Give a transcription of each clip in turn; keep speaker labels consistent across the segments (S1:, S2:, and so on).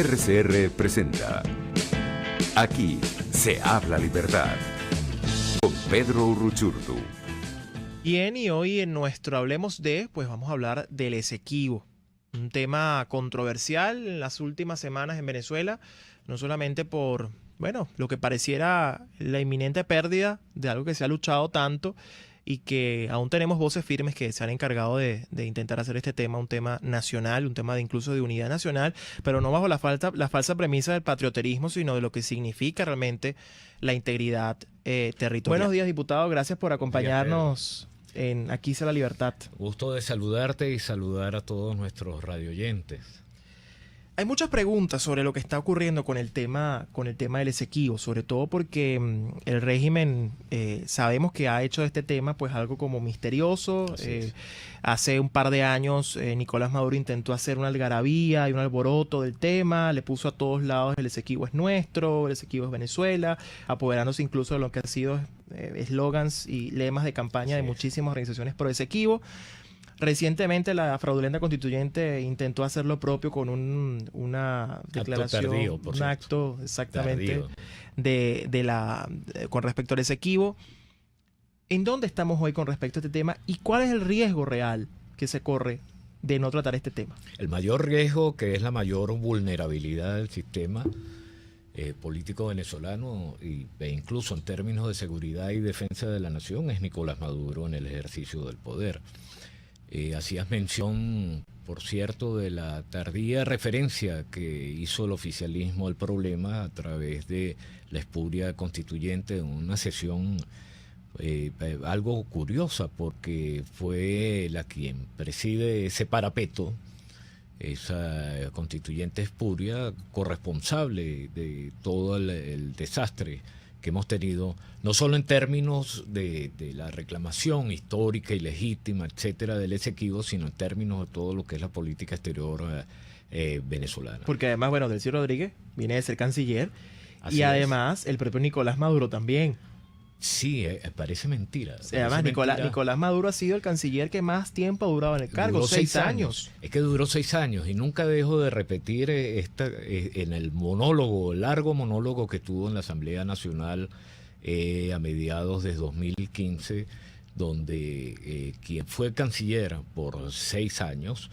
S1: RCR presenta Aquí se habla libertad con Pedro Urruchurtu.
S2: Bien, y hoy en nuestro Hablemos de, pues vamos a hablar del Esequibo, un tema controversial en las últimas semanas en Venezuela, no solamente por, bueno, lo que pareciera la inminente pérdida de algo que se ha luchado tanto y que aún tenemos voces firmes que se han encargado de intentar hacer este tema un tema nacional, un tema de incluso de unidad nacional, pero no bajo la falsa premisa del patrioterismo, sino de lo que significa realmente la integridad territorial. Buenos días, diputado, gracias por acompañarnos en Aquí se la libertad.
S3: Gusto de saludarte y saludar a todos nuestros radioyentes.
S2: Hay muchas preguntas sobre lo que está ocurriendo con el tema del Esequibo, sobre todo porque el régimen sabemos que ha hecho de este tema pues algo como misterioso. Hace un par de años Nicolás Maduro intentó hacer una algarabía y un alboroto del tema, le puso a todos lados el Esequibo es nuestro, el Esequibo es Venezuela, apoderándose incluso de lo que ha sido eslogans y lemas de campaña de muchísimas organizaciones pro Esequibo. Recientemente la fraudulenta constituyente intentó hacer lo propio con una declaración,
S3: acto tardío,
S2: un acto exactamente con respecto al Esequibo. ¿En dónde estamos hoy con respecto a este tema y cuál es el riesgo real que se corre de no tratar este tema?
S3: El mayor riesgo, que es la mayor vulnerabilidad del sistema político venezolano e incluso en términos de seguridad y defensa de la nación, es Nicolás Maduro en el ejercicio del poder. Hacías mención, por cierto, de la tardía referencia que hizo el oficialismo al problema a través de la espuria constituyente en una sesión algo curiosa, porque fue la quien preside ese parapeto, esa constituyente espuria, corresponsable de todo el desastre que hemos tenido, no solo en términos de la reclamación histórica y legítima, etcétera, del Esequibo, sino en términos de todo lo que es la política exterior venezolana.
S2: Porque además, bueno, Delcy Rodríguez viene de ser canciller.
S3: Así
S2: y además
S3: es.
S2: el propio Nicolás Maduro también.
S3: Sí, parece mentira.
S2: Además, Nicolás Maduro ha sido el canciller que más tiempo ha durado en el cargo,
S3: duró
S2: 6 años.
S3: Es que duró 6 años y nunca dejo de repetir en el monólogo, largo monólogo que tuvo en la Asamblea Nacional a mediados de 2015, donde quien fue canciller por 6 años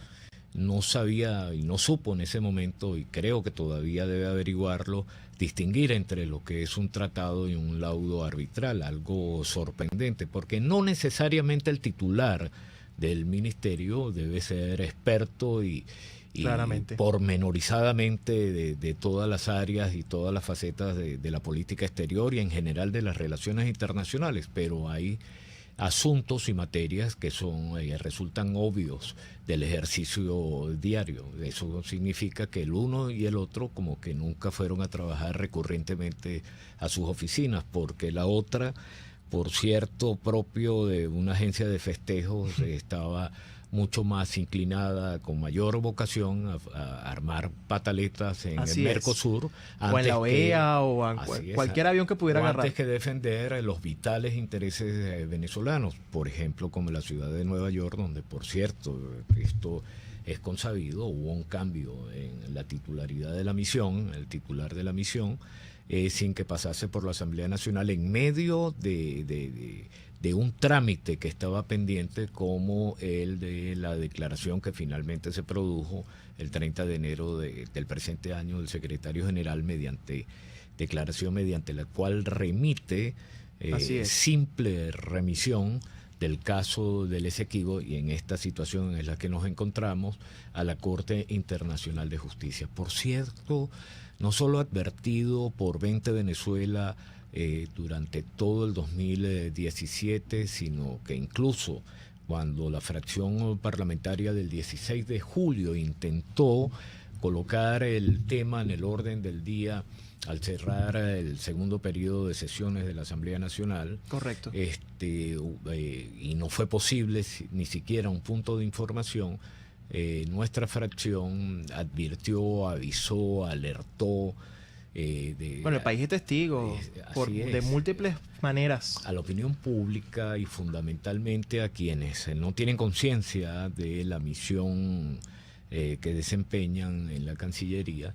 S3: no sabía y no supo en ese momento, y creo que todavía debe averiguarlo, distinguir entre lo que es un tratado y un laudo arbitral, algo sorprendente, porque no necesariamente el titular del ministerio debe ser experto y pormenorizadamente de todas las áreas y todas las facetas de la política exterior y en general de las relaciones internacionales, pero hay asuntos y materias que resultan obvios del ejercicio diario. Eso significa que el uno y el otro como que nunca fueron a trabajar recurrentemente a sus oficinas, porque la otra, por cierto, propio de una agencia de festejos, estaba mucho más inclinada, con mayor vocación a armar pataletas en el Mercosur.
S2: O en la OEA o en cualquier avión que pudiera agarrar.
S3: Antes que defender los vitales intereses venezolanos, por ejemplo, como la ciudad de Nueva York, donde, por cierto, esto es consabido, hubo un cambio en la titularidad de la misión, el titular de la misión, sin que pasase por la Asamblea Nacional en medio de un trámite que estaba pendiente, como el de la declaración que finalmente se produjo el 30 de enero del presente año del secretario general, declaración mediante la cual remite simple remisión del caso del Esequibo, y en esta situación en la que nos encontramos, a la Corte Internacional de Justicia. Por cierto, no solo advertido por 20 Venezuela durante todo el 2017, sino que incluso cuando la fracción parlamentaria del 16 de julio intentó colocar el tema en el orden del día al cerrar el segundo periodo de sesiones de la Asamblea Nacional.
S2: Correcto.
S3: Y no fue posible ni siquiera un punto de información. Nuestra fracción advirtió, avisó, alertó.
S2: Bueno, el país es testigo de múltiples maneras.
S3: A la opinión pública y fundamentalmente a quienes no tienen conciencia de la misión que desempeñan en la Cancillería,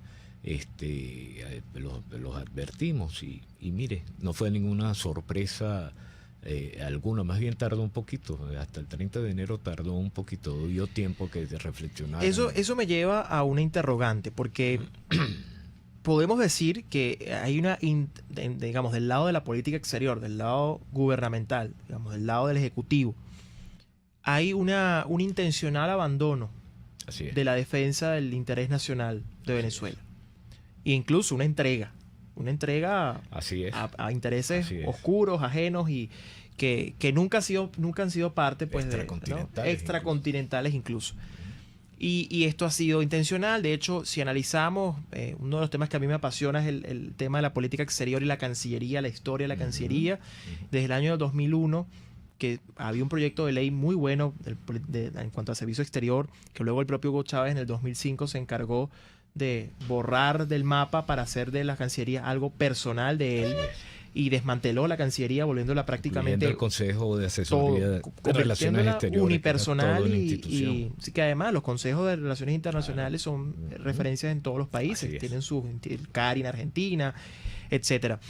S3: los advertimos y mire, no fue ninguna sorpresa alguna, más bien tardó un poquito, hasta el 30 de enero tardó un poquito, dio tiempo que de reflexionar.
S2: Eso me lleva a una interrogante, porque podemos decir que hay digamos, del lado de la política exterior, del lado gubernamental, digamos, del lado del Ejecutivo, hay un intencional abandono de la defensa del interés nacional de Venezuela. E incluso una entrega a intereses oscuros, ajenos y que nunca han sido parte, pues, extracontinentales incluso. Y esto ha sido intencional. De hecho, si analizamos, uno de los temas que a mí me apasiona es el tema de la política exterior y la Cancillería, la historia de la Cancillería. Desde el año 2001, que había un proyecto de ley muy bueno en cuanto al servicio exterior, que luego el propio Hugo Chávez en el 2005 se encargó de borrar del mapa para hacer de la Cancillería algo personal de él, y desmanteló la Cancillería, volviéndola prácticamente
S3: el Consejo de Asesoría de Relaciones Exteriores
S2: unipersonal, y sí, que además los consejos de relaciones internacionales son referencias en todos los países, tienen el CARI en Argentina, etcétera.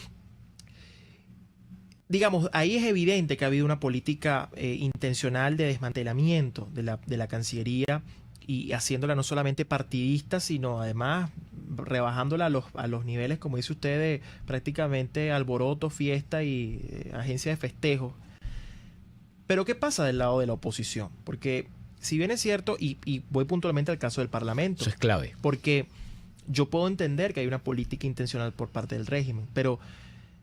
S2: Digamos, ahí es evidente que ha habido una política intencional de desmantelamiento de la Cancillería, y haciéndola no solamente partidista, sino además rebajándola a los niveles, como dice usted, de prácticamente alboroto, fiesta y agencia de festejos. Pero ¿qué pasa del lado de la oposición? Porque si bien es cierto, y voy puntualmente al caso del Parlamento.
S3: Eso es clave.
S2: Porque yo puedo entender que hay una política intencional por parte del régimen, pero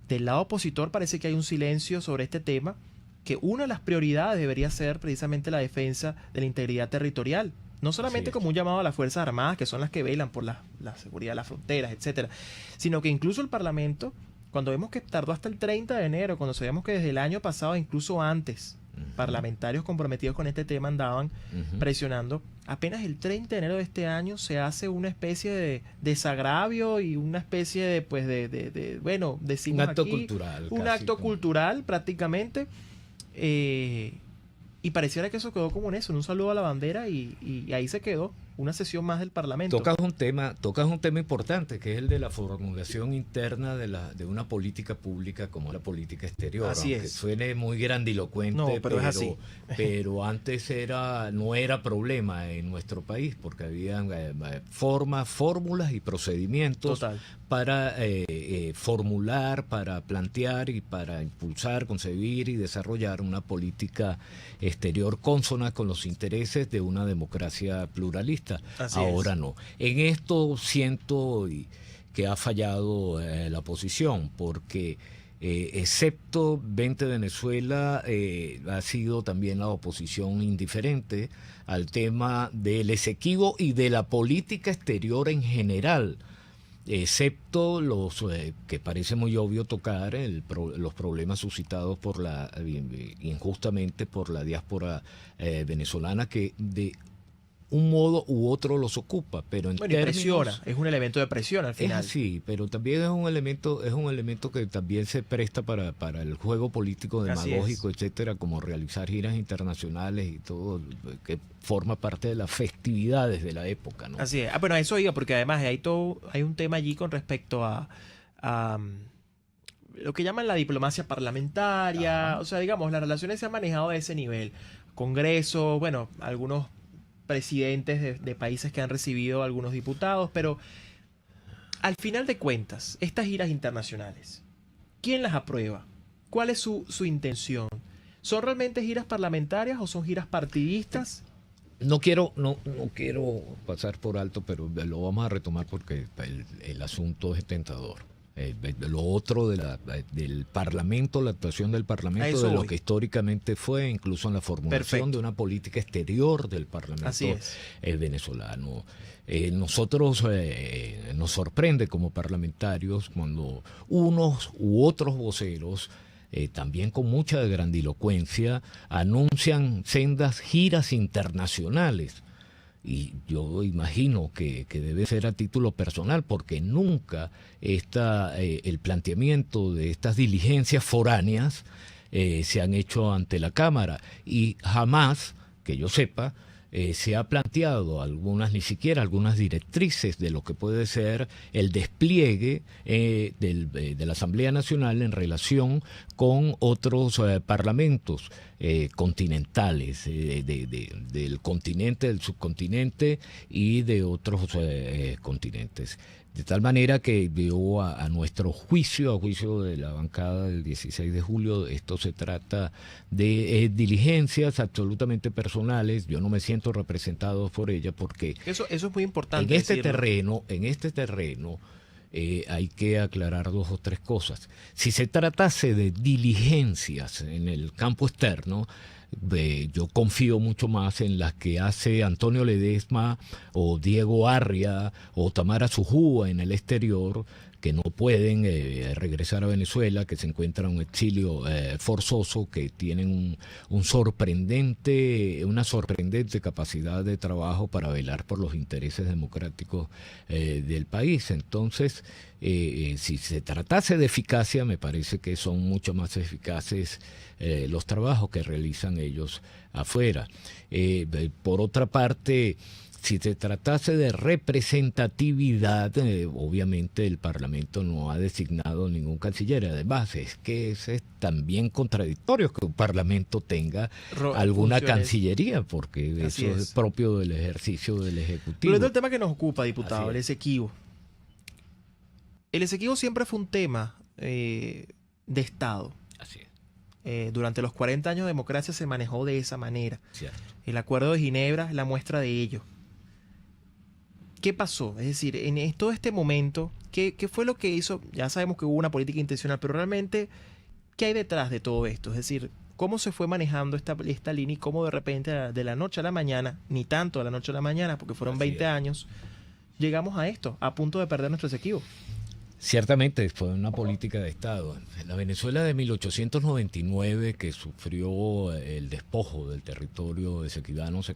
S2: del lado opositor parece que hay un silencio sobre este tema, que una de las prioridades debería ser precisamente la defensa de la integridad territorial. No solamente como un llamado a las Fuerzas Armadas, que son las que velan por la seguridad de las fronteras, etcétera, sino que incluso el Parlamento, cuando vemos que tardó hasta el 30 de enero, cuando sabemos que desde el año pasado, incluso antes, parlamentarios comprometidos con este tema andaban presionando, apenas el 30 de enero de este año se hace una especie de desagravio y una especie de bueno, decimos
S3: un acto
S2: aquí,
S3: cultural.
S2: Un acto cultural prácticamente. Y pareciera que eso quedó como en eso, en un saludo a la bandera, y ahí se quedó una sesión más del Parlamento.
S3: Tocas un tema importante, que es el de la formulación interna de una política pública como la política exterior.
S2: Así
S3: aunque
S2: es.
S3: Suene muy grandilocuente,
S2: no, pero es así.
S3: Pero antes no era problema en nuestro país, porque había fórmulas y procedimientos para formular, para plantear y para impulsar, concebir y desarrollar una política exterior consona con los intereses de una democracia pluralista. Ahora no. En esto siento que ha fallado la oposición, porque excepto 20 Venezuela, ha sido también la oposición indiferente al tema del Esequibo y de la política exterior en general, excepto los que parece muy obvio tocar los problemas suscitados injustamente por la diáspora venezolana, que de un modo u otro los ocupa, pero
S2: presiona, es un elemento de presión al final.
S3: Sí, pero también es un elemento que también se presta para el juego político demagógico, etcétera, como realizar giras internacionales y todo, que forma parte de las festividades de la época, ¿no?
S2: Así es. Bueno, eso iba, porque además hay un tema allí con respecto a lo que llaman la diplomacia parlamentaria. O sea, digamos, las relaciones se han manejado a ese nivel. Congreso, bueno, algunos presidentes de países que han recibido algunos diputados, pero al final de cuentas, estas giras internacionales, ¿quién las aprueba? ¿Cuál es su intención? ¿Son realmente giras parlamentarias o son giras partidistas?
S3: No quiero pasar por alto, pero lo vamos a retomar porque el asunto es tentador. Lo otro del Parlamento, la actuación del Parlamento, de lo que históricamente fue, incluso en la formulación de una política exterior del Parlamento venezolano. Nosotros nos sorprende como parlamentarios cuando unos u otros voceros, también con mucha grandilocuencia, anuncian sendas giras internacionales. Y yo imagino que debe ser a título personal, porque nunca el planteamiento de estas diligencias foráneas se han hecho ante la Cámara, y jamás, que yo sepa, se ha planteado ni siquiera algunas directrices de lo que puede ser el despliegue de la Asamblea Nacional en relación con otros parlamentos continentales del continente, del subcontinente y de otros continentes. De tal manera que yo a nuestro juicio, a juicio de la bancada del 16 de julio, esto se trata de diligencias absolutamente personales. Yo no me siento representado por ella porque
S2: eso es muy importante.
S3: En este terreno hay que aclarar 2 o 3 cosas. Si se tratase de diligencias en el campo externo, yo confío mucho más en las que hace Antonio Ledesma o Diego Arria o Tamara Zujúa en el exterior, que no pueden regresar a Venezuela, que se encuentran en un exilio forzoso, que tienen una sorprendente capacidad de trabajo para velar por los intereses democráticos del país. Entonces, si se tratase de eficacia, me parece que son mucho más eficaces los trabajos que realizan ellos afuera. Por otra parte, si se tratase de representatividad, obviamente el Parlamento no ha designado ningún canciller. Además, es que es también contradictorio que un Parlamento tenga alguna cancillería, porque eso es propio del ejercicio del Ejecutivo.
S2: Pero es el tema que nos ocupa, diputado, el Esequibo. El Esequibo siempre fue un tema de Estado.
S3: Así es.
S2: Durante los 40 años de democracia se manejó de esa manera.
S3: Cierto.
S2: El Acuerdo de Ginebra es la muestra de ello. ¿Qué pasó? Es decir, en todo este momento, ¿qué fue lo que hizo? Ya sabemos que hubo una política intencional, pero realmente, ¿qué hay detrás de todo esto? Es decir, ¿cómo se fue manejando esta línea y cómo de repente de la noche a la mañana, ni tanto de la noche a la mañana, porque fueron 20 años, llegamos a esto, a punto de perder nuestro Esequibo?
S3: Ciertamente fue una política de Estado. La Venezuela de 1899, que sufrió el despojo del territorio esequibano, se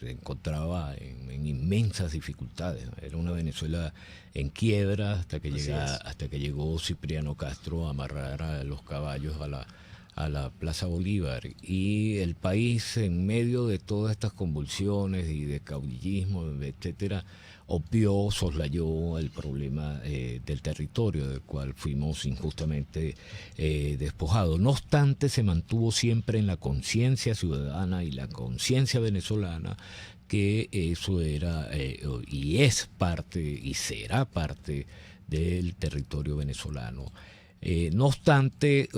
S3: encontraba en inmensas dificultades. Era una Venezuela en quiebra hasta que llegó Cipriano Castro a amarrar a los caballos a la Plaza Bolívar, y el país, en medio de todas estas convulsiones y de caudillismo, etcétera, soslayó el problema del territorio del cual fuimos injustamente despojados. No obstante, se mantuvo siempre en la conciencia ciudadana y la conciencia venezolana que eso era y es parte y será parte del territorio venezolano. No obstante,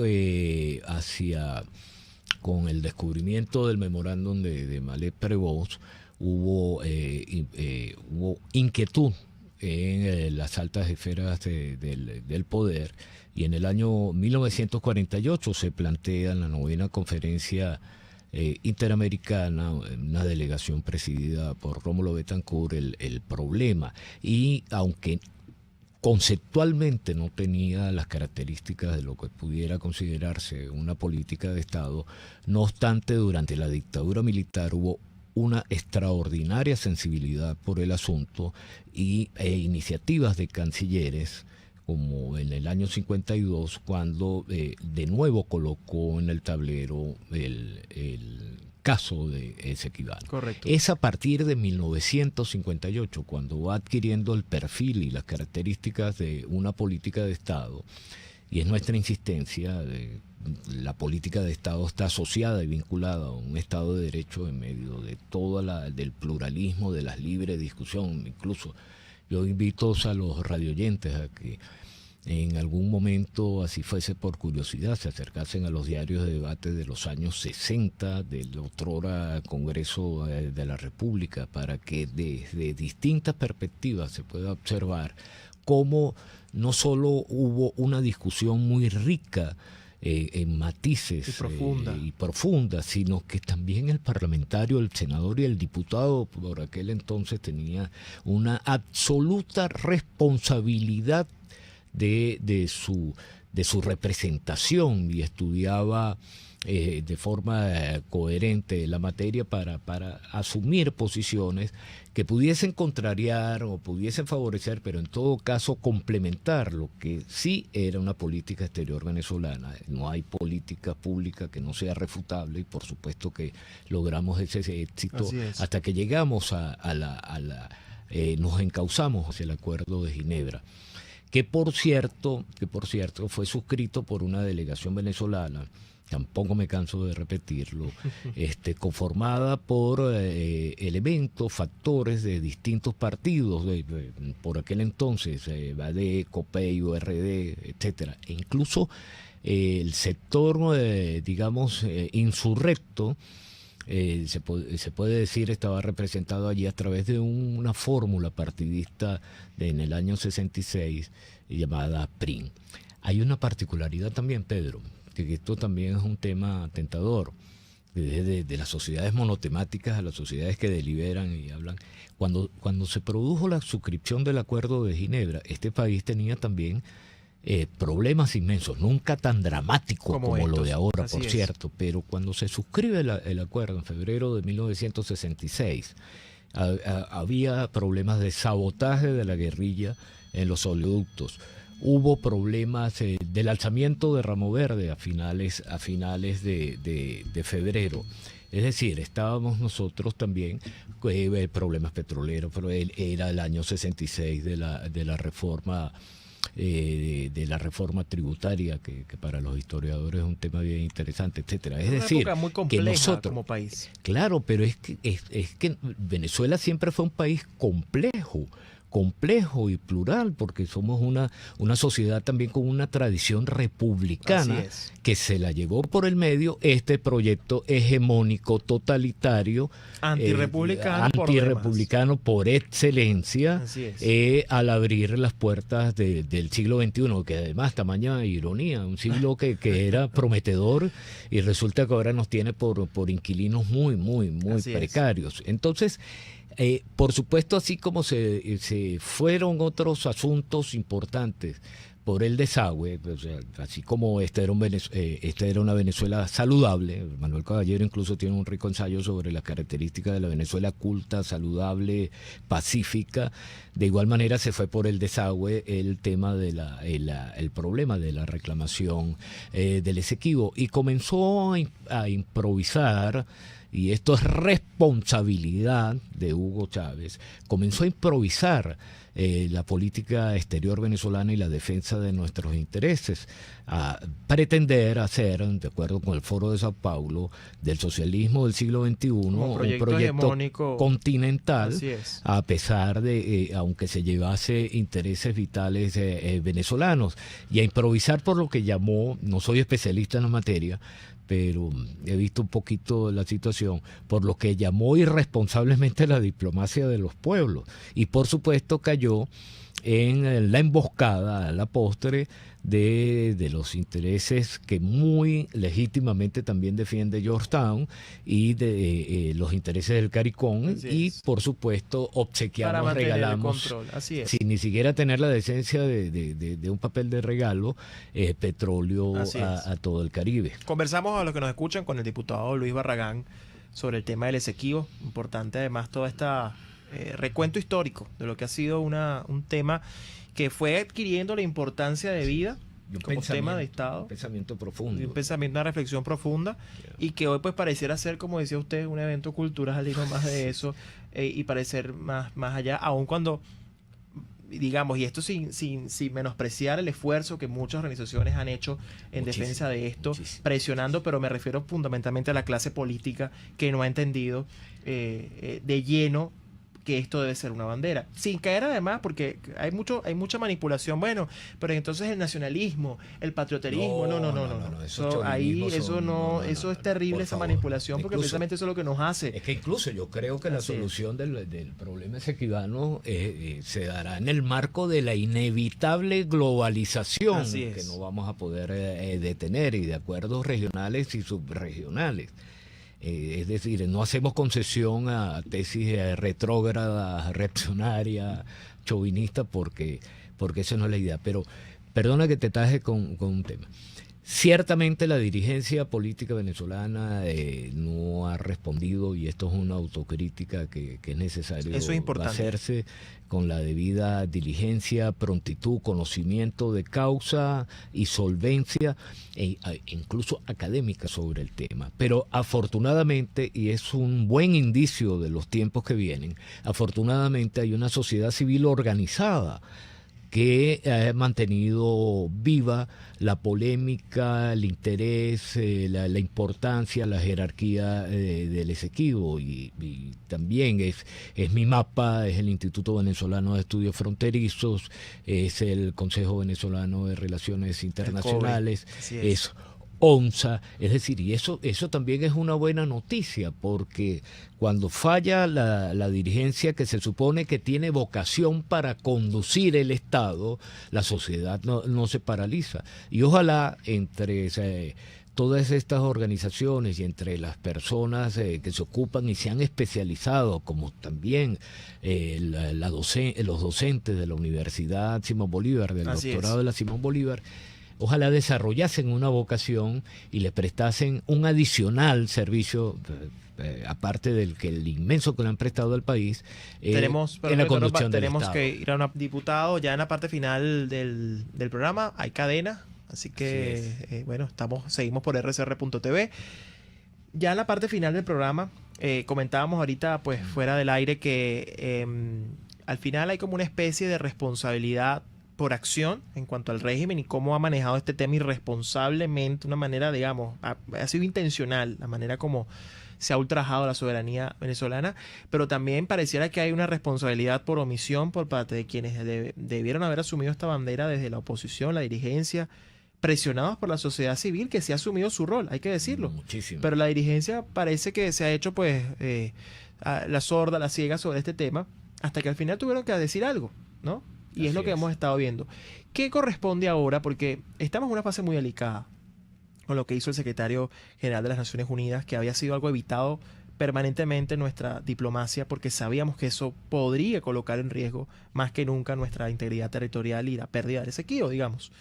S3: con el descubrimiento del memorándum de Malet-Prévost, hubo inquietud en las altas esferas del poder, y en el año 1948 se plantea en la 9ª conferencia interamericana, una delegación presidida por Rómulo Betancourt, el problema. Y aunque conceptualmente no tenía las características de lo que pudiera considerarse una política de Estado, no obstante, durante la dictadura militar hubo una extraordinaria sensibilidad por el asunto e iniciativas de cancilleres, como en el año 52, cuando de nuevo colocó en el tablero el caso de Esequibo.
S2: Correcto.
S3: Es a partir de 1958 cuando va adquiriendo el perfil y las características de una política de Estado, y es nuestra insistencia la política de Estado está asociada y vinculada a un Estado de Derecho en medio de del pluralismo, de la libre discusión. Incluso yo invito a los radioyentes a que en algún momento, así fuese por curiosidad, se acercasen a los diarios de debate de los años 60 del otrora Congreso de la República, para que desde distintas perspectivas se pueda observar cómo no solo hubo una discusión muy rica en matices y profunda, sino que también el parlamentario, el senador y el diputado por aquel entonces tenía una absoluta responsabilidad de de su representación y estudiaba de forma coherente la materia para asumir posiciones que pudiesen contrariar o pudiesen favorecer, pero en todo caso complementar lo que sí era una política exterior venezolana. No hay política pública que no sea refutable y por supuesto que logramos ese éxito hasta que llegamos nos encauzamos hacia el Acuerdo de Ginebra, que por cierto fue suscrito por una delegación venezolana, tampoco me canso de repetirlo, conformada por elementos, factores de distintos partidos, por aquel entonces, BAD, COPEI, URD, etcétera, e incluso el sector, insurrecto, se puede decir, estaba representado allí a través de una fórmula partidista en el año 66 llamada PRIN. Hay una particularidad también, Pedro, que esto también es un tema tentador, de las sociedades monotemáticas a las sociedades que deliberan y hablan. Cuando se produjo la suscripción del Acuerdo de Ginebra, este país tenía también problemas inmensos, nunca tan dramático como lo de ahora, por cierto, pero cuando se suscribe el acuerdo en febrero de 1966, había problemas de sabotaje de la guerrilla en los oleoductos. Hubo problemas del alzamiento de Ramo Verde a finales de febrero. Es decir, estábamos nosotros también problemas petroleros, pero era el año 66 de la reforma tributaria, que para los historiadores es un tema bien interesante, etcétera. Es decir,
S2: época muy compleja
S3: que nosotros,
S2: como país.
S3: Claro, pero es que Venezuela siempre fue un país complejo y plural, porque somos una sociedad también con una tradición republicana que se la llevó por el medio este proyecto hegemónico, totalitario, antirrepublicano por excelencia, al abrir las puertas del siglo XXI, que además, tamaña ironía, un siglo que era prometedor y resulta que ahora nos tiene por inquilinos muy precarios. Entonces, por supuesto, así como se fueron otros asuntos importantes por el desagüe, o sea, así como esta era una Venezuela saludable. Manuel Caballero incluso tiene un rico ensayo sobre las características de la Venezuela culta, saludable, pacífica. De igual manera se fue por el desagüe el tema el problema de la reclamación del Esequibo, y comenzó a improvisar. Y esto es responsabilidad de Hugo Chávez. Comenzó a improvisar la política exterior venezolana y la defensa de nuestros intereses, a pretender hacer, de acuerdo con el Foro de Sao Paulo, del socialismo del siglo XXI un proyecto continental, a pesar de, aunque se llevase intereses vitales venezolanos, y a improvisar por lo que llamó, no soy especialista en la materia, pero he visto un poquito la situación, por lo que llamó irresponsablemente la diplomacia de los pueblos. Y por supuesto cayó en la emboscada a la postre de los intereses que muy legítimamente también defiende Georgetown y de los intereses del CARICOM, y por supuesto obsequiamos, regalamos, sin ni siquiera tener la decencia de un papel de regalo, petróleo a todo el Caribe.
S2: Conversamos, a los que nos escuchan, con el diputado Luis Barragán sobre el tema del Esequibo. Importante además toda esta recuento histórico de lo que ha sido un tema que fue adquiriendo la importancia de vida como tema de Estado.
S3: Un pensamiento profundo.
S2: Un pensamiento, una reflexión profunda, y que hoy pues pareciera ser, como decía usted, un evento cultural y no más de eso, y parecer más allá, aun cuando, digamos, y esto sin menospreciar el esfuerzo que muchas organizaciones han hecho en defensa de esto, presionando, pero me refiero fundamentalmente a la clase política que no ha entendido de lleno que esto debe ser una bandera, sin caer además, porque hay mucha manipulación. Bueno, pero entonces el nacionalismo, el patrioterismo, no. Eso es terrible, esa manipulación, porque precisamente eso es lo que nos hace.
S3: Es que incluso yo creo que la solución del problema esequibano se dará en el marco de la inevitable globalización que no vamos a poder detener, y de acuerdos regionales y subregionales. Es decir, no hacemos concesión a tesis retrógrada, reaccionaria, chauvinista, porque esa no es la idea. Pero perdona que te taje con un tema. Ciertamente la dirigencia política venezolana no ha respondido, y esto es una autocrítica que es necesario
S2: Eso es importante.
S3: hacerse con la debida diligencia, prontitud, conocimiento de causa y solvencia, incluso académica sobre el tema. Pero afortunadamente, y es un buen indicio de los tiempos que vienen, afortunadamente hay una sociedad civil organizada que ha mantenido viva la polémica, el interés, la importancia, la jerarquía del Esequibo, y también es mi mapa, es el Instituto Venezolano de Estudios Fronterizos, es el Consejo Venezolano de Relaciones Internacionales, es ONSA, es decir, y eso también es una buena noticia, porque cuando falla la dirigencia que se supone que tiene vocación para conducir el Estado, la sociedad no se paraliza. Y ojalá entre todas estas organizaciones y entre las personas que se ocupan y se han especializado, como también los docentes de la Universidad Simón Bolívar, del doctorado de la Simón Bolívar, ojalá desarrollasen una vocación y le prestasen un adicional servicio, aparte del que el inmenso que le han prestado al país, en la conducción del Estado.
S2: Tenemos que ir a un diputado. Ya en la parte final del programa hay cadena, así que bueno, seguimos por rcr.tv. Ya en la parte final del programa comentábamos ahorita, pues fuera del aire, que al final hay como una especie de responsabilidad por acción en cuanto al régimen y cómo ha manejado este tema irresponsablemente, una manera, digamos, ha sido intencional la manera como se ha ultrajado la soberanía venezolana, pero también pareciera que hay una responsabilidad por omisión por parte de quienes debieron haber asumido esta bandera desde la oposición, la dirigencia, presionados por la sociedad civil, que sí ha asumido su rol, hay que decirlo.
S3: Muchísimo.
S2: Pero la dirigencia parece que se ha hecho pues la sorda, la ciega sobre este tema, hasta que al final tuvieron que decir algo, ¿no? Y es lo que hemos estado viendo. ¿Qué corresponde ahora? Porque estamos en una fase muy delicada con lo que hizo el secretario general de las Naciones Unidas, que había sido algo evitado permanentemente en nuestra diplomacia, porque sabíamos que eso podría colocar en riesgo más que nunca nuestra integridad territorial y la pérdida del Esequibo, digamos.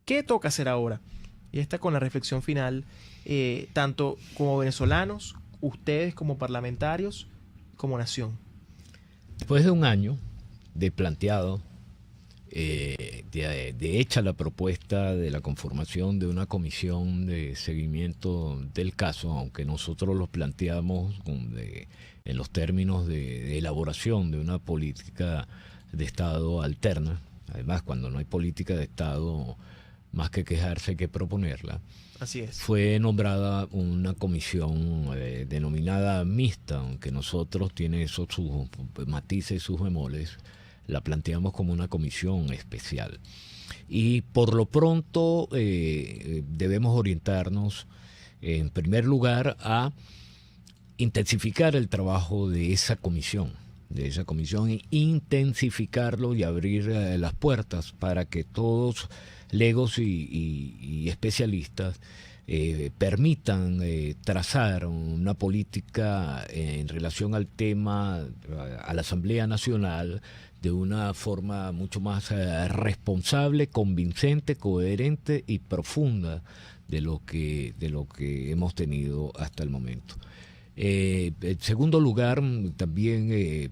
S2: ¿Qué toca hacer ahora? Y esta con la reflexión final, tanto como venezolanos, ustedes como parlamentarios, como nación.
S3: Después de un año de planteado, de hecha la propuesta de la conformación de una comisión de seguimiento del caso, aunque nosotros lo planteamos en los términos de elaboración de una política de Estado alterna. Además, cuando no hay política de Estado, más que quejarse hay que proponerla.
S2: Así es.
S3: Fue nombrada una comisión denominada mixta, aunque nosotros tiene sus matices y sus bemoles. La planteamos como una comisión especial. Y por lo pronto debemos orientarnos, en primer lugar, a intensificar el trabajo de esa comisión, e intensificarlo y abrir las puertas para que todos legos y especialistas permitan trazar una política en relación al tema, a la Asamblea Nacional, de una forma mucho más responsable, convincente, coherente y profunda de lo que hemos tenido hasta el momento. En segundo lugar, también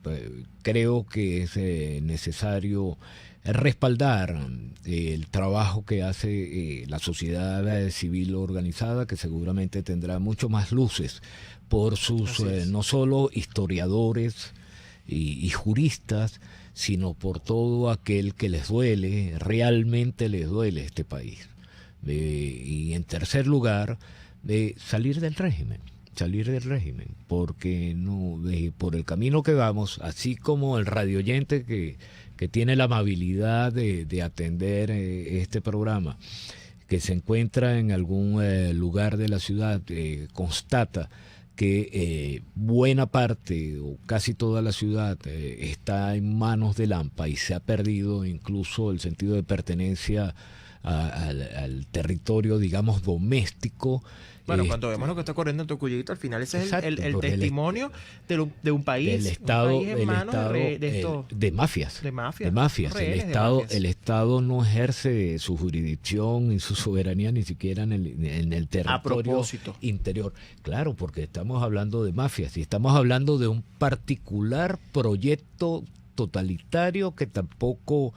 S3: creo que es necesario respaldar el trabajo que hace la sociedad civil organizada, que seguramente tendrá mucho más luces por sus no solo historiadores y juristas, sino por todo aquel que les duele, realmente les duele este país. Y en tercer lugar, salir del régimen, porque no, por el camino que vamos, así como el radioyente que tiene la amabilidad de atender este programa, que se encuentra en algún lugar de la ciudad, constata que buena parte o casi toda la ciudad está en manos del AMPA y se ha perdido incluso el sentido de pertenencia al territorio, digamos, doméstico.
S2: Bueno, cuando vemos lo que está ocurriendo en Tocuyito, al final ese es el testimonio de un país,
S3: del Estado,
S2: un país en manos
S3: de mafias.
S2: De mafias.
S3: El Estado no ejerce su jurisdicción y su soberanía ni siquiera en el territorio interior. Claro, porque estamos hablando de mafias y estamos hablando de un particular proyecto totalitario que tampoco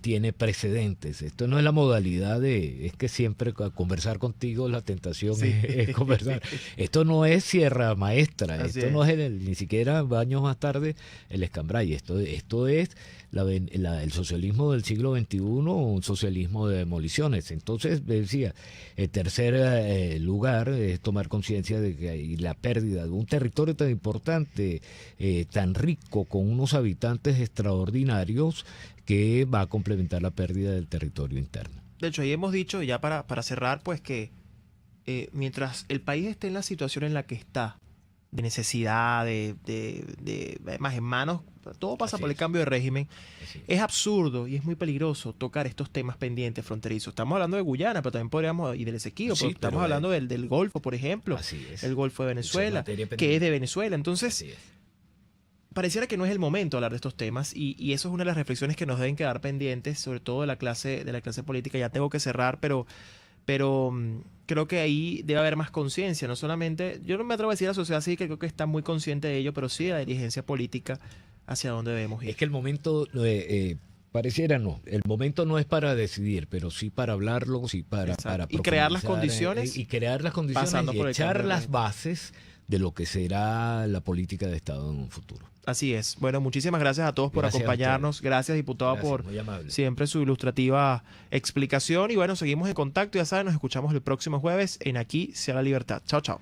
S3: tiene precedentes. Esto no es la modalidad es que siempre conversar contigo la tentación es conversar. Esto no es Sierra Maestra, esto no es ni siquiera años más tarde el Escambray. Esto es el socialismo del siglo XXI, un socialismo de demoliciones. Entonces, decía, el tercer lugar es tomar conciencia de que hay la pérdida de un territorio tan importante, tan rico, con unos habitantes extraordinarios, que va a complementar la pérdida del territorio interno.
S2: De hecho, ahí hemos dicho, ya para cerrar, pues que mientras el país esté en la situación en la que está, de necesidad, además en manos, todo pasa por el cambio de régimen, es absurdo y es muy peligroso tocar estos temas pendientes fronterizos. Estamos hablando de Guyana, pero también podríamos, y del Esequibo, pero estamos hablando del Golfo, por ejemplo, el Golfo de Venezuela, que es de Venezuela. Entonces, pareciera que no es el momento de hablar de estos temas y eso es una de las reflexiones que nos deben quedar pendientes, sobre todo de la clase política. Ya tengo que cerrar, pero creo que ahí debe haber más conciencia, no solamente, yo no me atrevo a decir a la sociedad civil, que creo que está muy consciente de ello, pero sí de la dirigencia política hacia dónde debemos ir.
S3: Es que el momento, pareciera el momento no es para decidir, pero sí para hablarlo, sí para
S2: y crear las condiciones.
S3: Y echar las bases de lo que será la política de Estado en un futuro.
S2: Así es. Bueno, muchísimas gracias a todos por acompañarnos. Gracias, diputado, por siempre su ilustrativa explicación. Y bueno, seguimos en contacto. Ya saben, nos escuchamos el próximo jueves en Aquí sea la Libertad. Chao, chao.